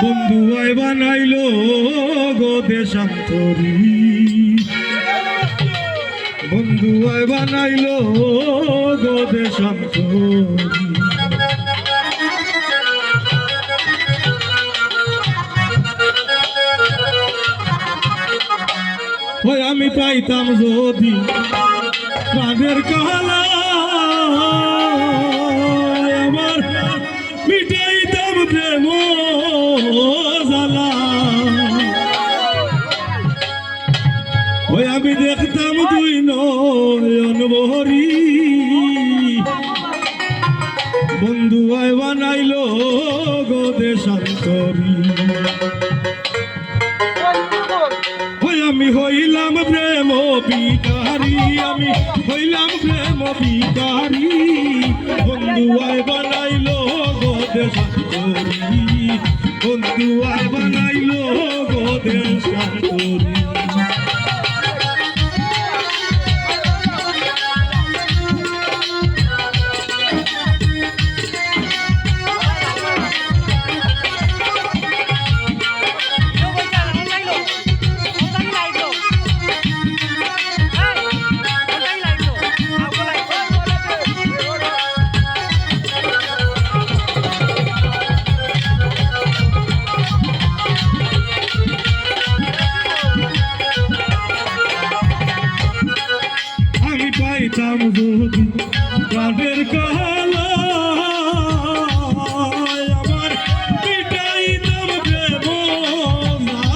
বন্ধু আয় বানাইলো গো দেশান্তরী, বন্ধু আয় বানাইলো গো দেশান্তরী। ওই আমি পাইতাম যদি প্রাণের কালা, আমার মিটাইতাম প্রেম জ্বালা। ওই আমি দেখতাম দুই নয়ন ভরি, বন্ধু আয় বানাইলো গো দেশান্তরী। আমি হইলাম প্রেম ভিখারি, আমি হইলাম প্রেম ভিখারি, বন্ধু আয় বানাইলো গো দেশান্তরী, বন্ধু আয় বানাইলো গো দেশান্তরী। পাইতাম যদি প্রাণের কালা, আমার মিটাইতাম প্রেম জ্বালা।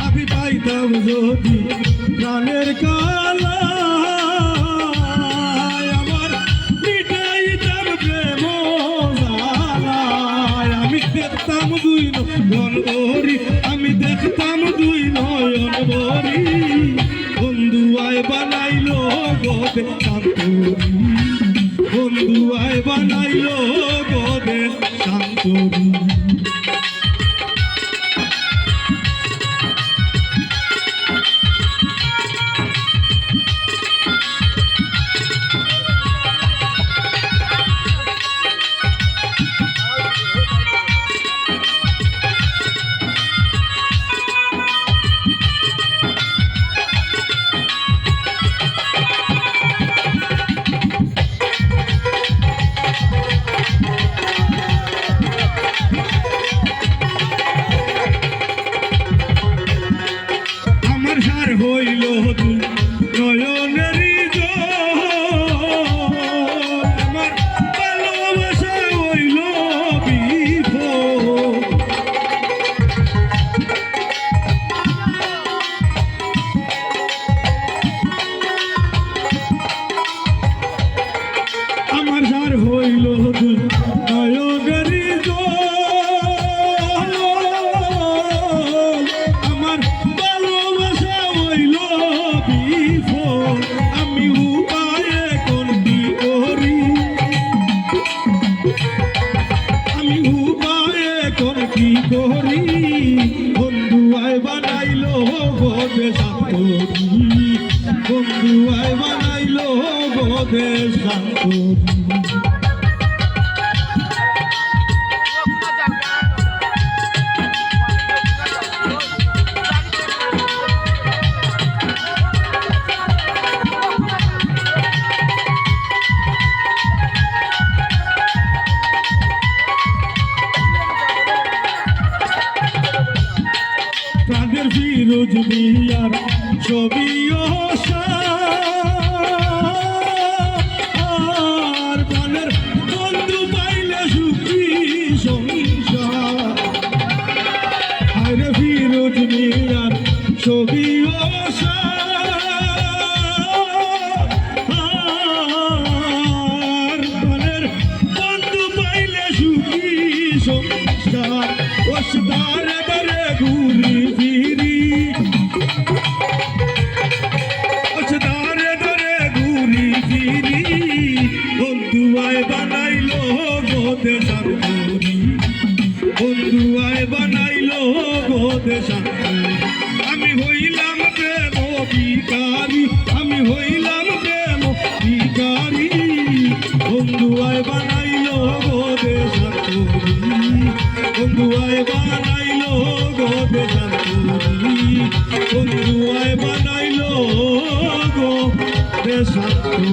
আমি পাইতাম যদি প্রাণের কালা, দেখতাম দুই নয়ন ভরি, আমি দেখতাম দুই নয়ন ভরি, বন্ধু আয় বানাইলো গো দেশান্তরী, বন্ধু আয় বানাইলো গো দেশান্তরী। হইল নয়নেরই জল, আমার ভালোবাসা হইল বিফল। আমার সার হইল নয়নেরই জল, আমার আমি উপায়ে কোন কি করি, আমি উপায়ে কোন কি করি, বন্ধু আয় বানাইলো গো দেশান্তরী, বন্ধু আয় বানাইলো গো দেশান্তরী। প্রাণের ফিরোজ মিয়ার ছবি আর প্রাণের বন্ধু পাইলে সুখী সংসার। আরে ফিরোজ মিয়ার ছবি আর প্রাণের বন্ধু পাইলে সুখী সংসার। ওসদারে দরে ঘুরি ফিরি, ওসদারে দরে ঘুরি ফিরি, বন্ধু আয় বানাইলো গো দেশান্তরী, বন্ধু আয় বানাইলো গো দেশান্তরী। আমি হইলাম প্রেম ভিখারি, হইলাম প্রেম ভিখারি বন্ধু আয় বানাইলো গো দেশান্তরি বন্ধু আয় বানাইলো গো দেশান্তরি বন্ধু আয় বানাইলো গো দেশান্তরি